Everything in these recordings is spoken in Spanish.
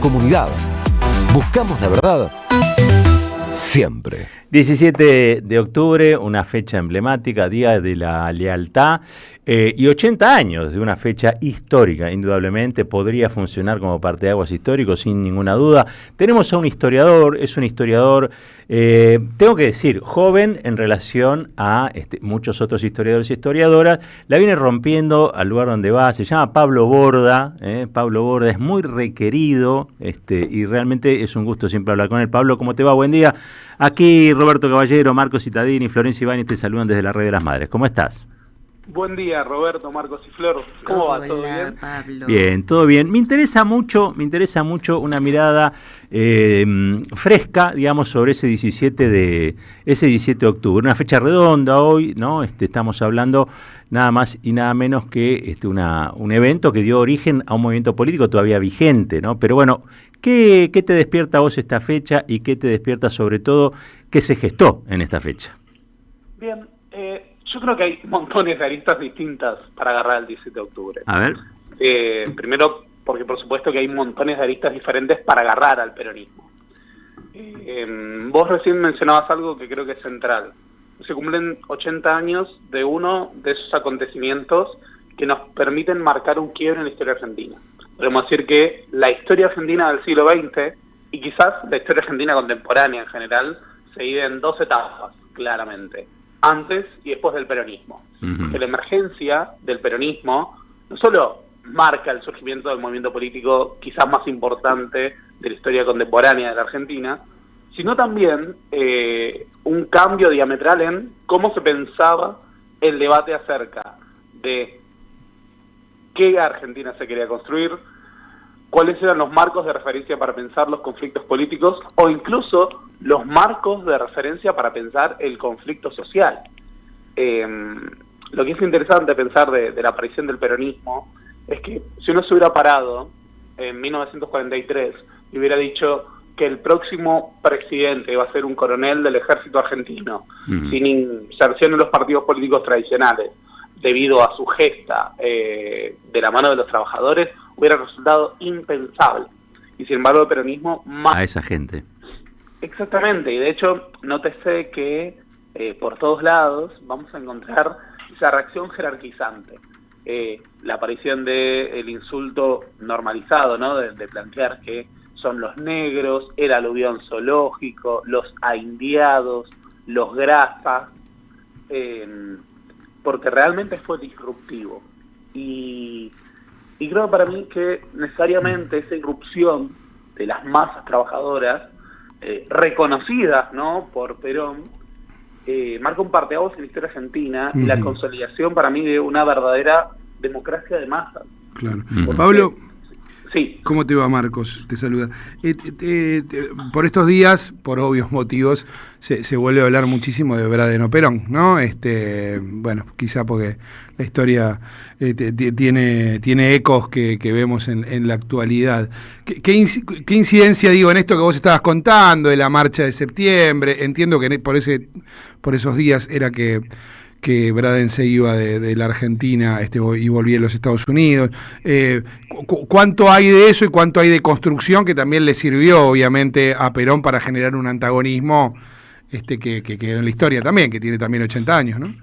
comunidad. Buscamos la verdad siempre. 17 de octubre, una fecha emblemática, Día de la Lealtad, y 80 años de una fecha histórica, indudablemente, podría funcionar como parteaguas histórico, sin ninguna duda. Tenemos a un historiador, es un historiador, tengo que decir, joven en relación a muchos otros historiadores y historiadoras, la viene rompiendo al lugar donde va, se llama Pablo Borda, Pablo Borda es muy requerido, y realmente es un gusto siempre hablar con él. Pablo, ¿cómo te va? Buen día. Aquí Roberto Caballero, Marcos Cittadini, Florencia Ibáñez te saludan desde la Red de las Madres. ¿Cómo estás? Buen día, Roberto, Marcos y Flor. ¿Cómo va? ¿Todo bien? Pablo. Bien, todo bien. Me interesa mucho una mirada fresca, digamos, sobre ese 17 de octubre. Una fecha redonda hoy, ¿no? Estamos hablando nada más y nada menos que un evento que dio origen a un movimiento político todavía vigente, ¿no? Pero bueno, ¿qué te despierta a vos esta fecha y qué te despierta sobre todo qué se gestó en esta fecha? Bien, yo creo que hay montones de aristas distintas para agarrar el 17 de octubre. A ver. Primero, porque por supuesto que hay montones de aristas diferentes para agarrar al peronismo. Vos recién mencionabas algo que creo que es central. Se cumplen 80 años de uno de esos acontecimientos que nos permiten marcar un quiebre en la historia argentina. Podemos decir que la historia argentina del siglo XX y quizás la historia argentina contemporánea en general se divide en dos etapas, claramente. Antes y después del peronismo. Que la emergencia del peronismo no solo marca el surgimiento del movimiento político quizás más importante de la historia contemporánea de la Argentina, sino también un cambio diametral en cómo se pensaba el debate acerca de qué Argentina se quería construir, cuáles eran los marcos de referencia para pensar los conflictos políticos o incluso los marcos de referencia para pensar el conflicto social. Lo que es interesante pensar de la aparición del peronismo es que si uno se hubiera parado en 1943 y hubiera dicho que el próximo presidente iba a ser un coronel del ejército argentino, sin inserción en los partidos políticos tradicionales, debido a su gesta de la mano de los trabajadores, hubiera resultado impensable. Y sin embargo el peronismo más... A esa gente. Exactamente, y de hecho nótese que por todos lados vamos a encontrar esa reacción jerarquizante. La aparición del insulto normalizado, ¿no? De plantear que son los negros, el aluvión zoológico, los aindiados, los grasas, porque realmente fue disruptivo. Y creo para mí que necesariamente esa irrupción de las masas trabajadoras, reconocidas, ¿no?, por Perón, marca un parteaguas en la historia argentina y la consolidación para mí de una verdadera democracia de masas. Claro. Pablo, sí. ¿Cómo te va? Marcos te saluda. Por estos días, por obvios motivos, se vuelve a hablar muchísimo de Braden o Perón, ¿no? Bueno, quizá porque la historia tiene ecos que vemos en la actualidad. ¿Qué incidencia, digo, en esto que vos estabas contando, de la marcha de septiembre? Entiendo que por esos días era que Braden se iba de la Argentina y volvía a los Estados Unidos. ¿Cuánto hay de eso y cuánto hay de construcción que también le sirvió, obviamente, a Perón para generar un antagonismo que quedó en la historia también, que tiene también 80 años, ¿no?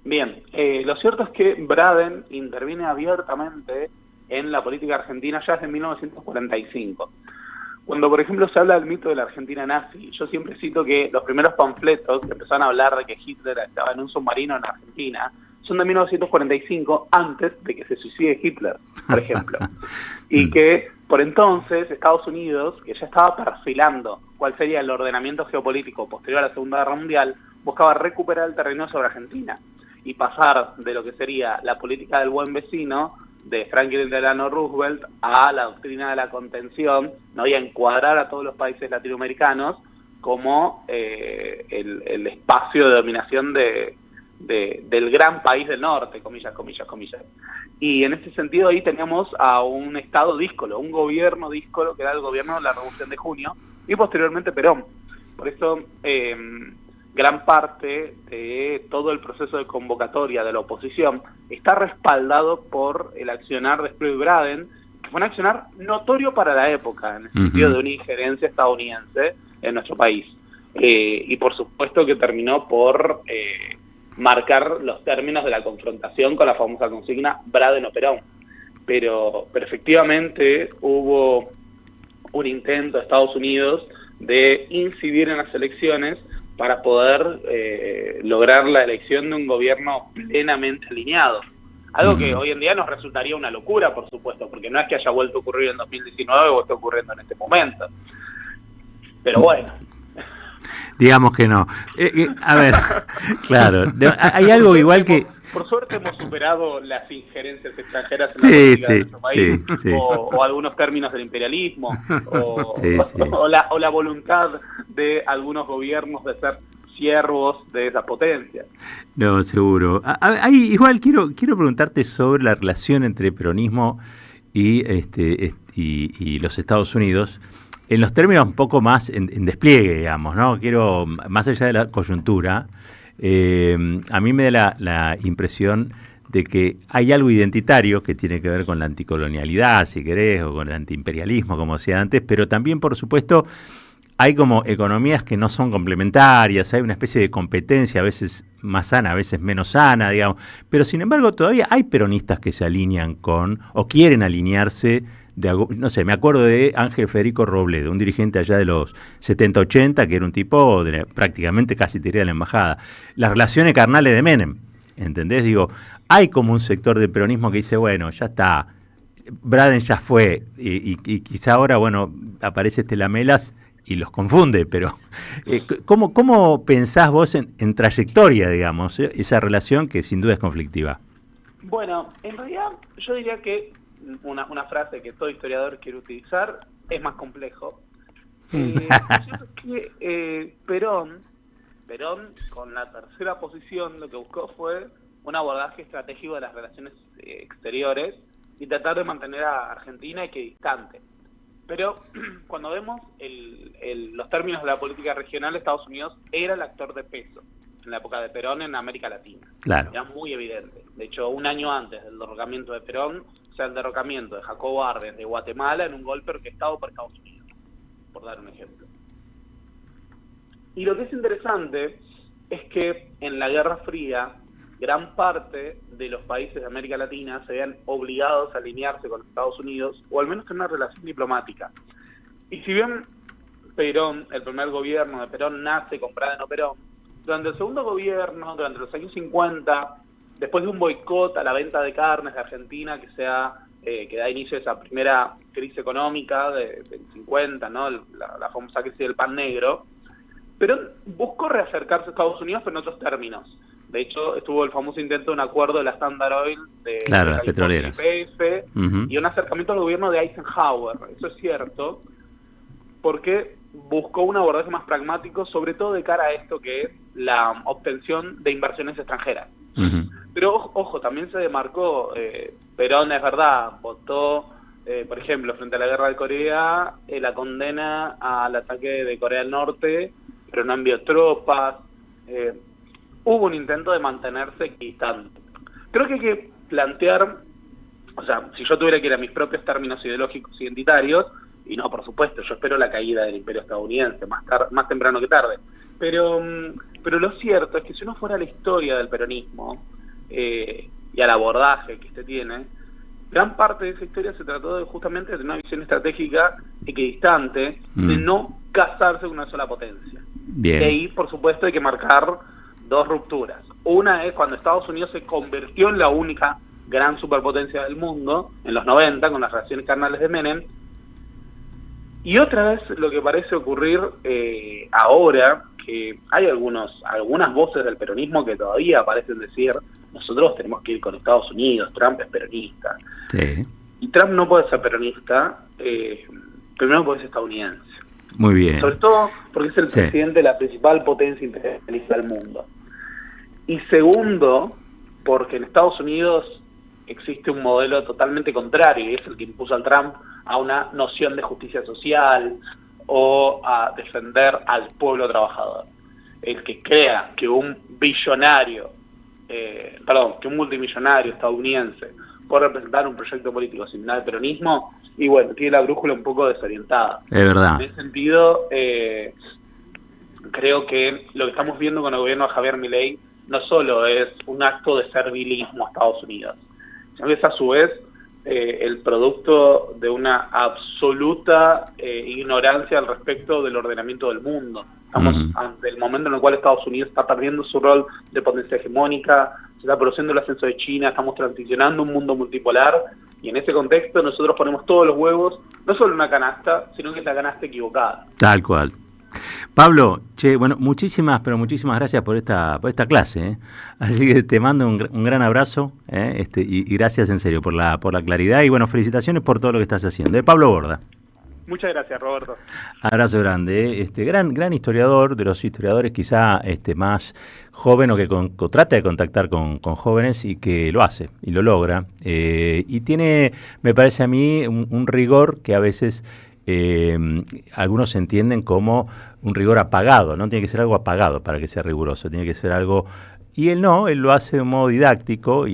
Bien, lo cierto es que Braden interviene abiertamente en la política argentina ya desde 1945. Cuando, por ejemplo, se habla del mito de la Argentina nazi, yo siempre cito que los primeros panfletos que empezaron a hablar de que Hitler estaba en un submarino en Argentina son de 1945, antes de que se suicide Hitler, por ejemplo. Y que, por entonces, Estados Unidos, que ya estaba perfilando cuál sería el ordenamiento geopolítico posterior a la Segunda Guerra Mundial, buscaba recuperar el terreno sobre Argentina y pasar de lo que sería la política del buen vecino de Franklin Delano Roosevelt a la doctrina de la contención, ¿no? Y a encuadrar a todos los países latinoamericanos como el espacio de dominación del gran país del norte, comillas, comillas, comillas. Y en ese sentido ahí teníamos a un Estado díscolo, un gobierno díscolo, que era el gobierno de la Revolución de Junio, y posteriormente Perón. Por eso gran parte de todo el proceso de convocatoria de la oposición está respaldado por el accionar de Sproul y Braden, que fue un accionar notorio para la época, en el sentido de una injerencia estadounidense en nuestro país. Y por supuesto que terminó por marcar los términos de la confrontación con la famosa consigna Braden o Perón. Pero efectivamente hubo un intento de Estados Unidos de incidir en las elecciones para poder lograr la elección de un gobierno plenamente alineado. Algo que hoy en día nos resultaría una locura, por supuesto, porque no es que haya vuelto a ocurrir en 2019 o esté ocurriendo en este momento. Pero bueno. Digamos que no. A ver, claro, hay algo igual que... Por suerte hemos superado las injerencias extranjeras en la política de nuestro país, o algunos términos del imperialismo, o la voluntad de algunos gobiernos de ser siervos de esas potencias. No, seguro. Igual quiero preguntarte sobre la relación entre peronismo y los Estados Unidos, en los términos un poco más en despliegue, digamos, ¿no? Quiero, más allá de la coyuntura, a mí me da la impresión de que hay algo identitario que tiene que ver con la anticolonialidad, si querés, o con el antiimperialismo, como decía antes, pero también, por supuesto, hay como economías que no son complementarias, hay una especie de competencia, a veces más sana, a veces menos sana, digamos, pero sin embargo todavía hay peronistas que se alinean con, o quieren alinearse, no sé, me acuerdo de Ángel Federico Robledo, un dirigente allá de los 70-80, que era un tipo prácticamente casi te diría de la embajada. Las relaciones carnales de Menem, ¿entendés? Digo, hay como un sector del peronismo que dice, bueno, ya está, Braden ya fue, y quizá ahora, bueno, aparece Lamelas y los confunde, pero ¿cómo pensás vos en trayectoria, digamos, esa relación que sin duda es conflictiva? Bueno, en realidad yo diría que una frase que todo historiador quiere utilizar, es más complejo. Perón, con la tercera posición, lo que buscó fue un abordaje estratégico de las relaciones exteriores y tratar de mantener a Argentina equidistante. Pero cuando vemos los términos de la política regional, Estados Unidos era el actor de peso en la época de Perón en América Latina. Claro. Era muy evidente. De hecho, un año antes del derrocamiento de Perón, o sea, el derrocamiento de Jacobo Arbenz de Guatemala en un golpe orquestado por Estados Unidos, por dar un ejemplo. Y lo que es interesante es que en la Guerra Fría, gran parte de los países de América Latina se veían obligados a alinearse con Estados Unidos, o al menos tener una relación diplomática. Y si bien Perón, el primer gobierno de Perón, nace con Braden o Perón, durante el segundo gobierno, durante los años 50, después de un boicot a la venta de carnes de Argentina que da inicio a esa primera crisis económica del 50, ¿no? La famosa crisis del pan negro, Perón buscó reacercarse a Estados Unidos, pero en otros términos. De hecho, estuvo el famoso intento de un acuerdo de la Standard Oil de las petroleras, YPF, y un acercamiento al gobierno de Eisenhower. Eso es cierto, porque buscó un abordaje más pragmático, sobre todo de cara a esto que es la obtención de inversiones extranjeras. Pero ojo, también se demarcó, Perón, es verdad, votó, por ejemplo, frente a la guerra de Corea, la condena al ataque de Corea del Norte, pero no envió tropas. Hubo un intento de mantenerse equidistante. Creo que hay que plantear, o sea, si yo tuviera que ir a mis propios términos ideológicos identitarios, y no, por supuesto, yo espero la caída del imperio estadounidense, más temprano que tarde, pero lo cierto es que si uno fuera a la historia del peronismo y al abordaje que este tiene, gran parte de esa historia se trató justamente de una visión estratégica equidistante, de no casarse con una sola potencia. Bien. Y ahí, por supuesto, hay que marcar dos rupturas. Una es cuando Estados Unidos se convirtió en la única gran superpotencia del mundo, en los 90, con las relaciones carnales de Menem. Y otra vez lo que parece ocurrir ahora, que hay algunas voces del peronismo que todavía parecen decir, nosotros tenemos que ir con Estados Unidos, Trump es peronista. Sí. Y Trump no puede ser peronista, primero porque es estadounidense. Muy bien. Sobre todo porque es el presidente de la principal potencia imperialista del mundo. Y segundo, porque en Estados Unidos existe un modelo totalmente contrario, y es el que impuso al Trump a una noción de justicia social o a defender al pueblo trabajador. El que crea que un multimillonario estadounidense puede representar un proyecto político similar al peronismo, y bueno, tiene la brújula un poco desorientada. Es verdad. En ese sentido, creo que lo que estamos viendo con el gobierno de Javier Milei no solo es un acto de servilismo a Estados Unidos, sino que es a su vez el producto de una absoluta ignorancia al respecto del ordenamiento del mundo. Estamos ante el momento en el cual Estados Unidos está perdiendo su rol de potencia hegemónica, se está produciendo el ascenso de China, estamos transicionando a un mundo multipolar, y en ese contexto nosotros ponemos todos los huevos, no solo en una canasta, sino que es la canasta equivocada. Tal cual. Pablo, bueno, muchísimas gracias por esta clase, ¿eh? Así que te mando un gran abrazo, y gracias en serio por la claridad, y bueno, felicitaciones por todo lo que estás haciendo. De Pablo Borda. Muchas gracias, Roberto. Abrazo grande, gran historiador, de los historiadores quizá más joven o que trata de contactar con jóvenes y que lo hace y lo logra, y tiene, me parece a mí, un rigor que a veces algunos entienden como un rigor apagado, no tiene que ser algo apagado para que sea riguroso, tiene que ser algo, y él lo hace de un modo didáctico y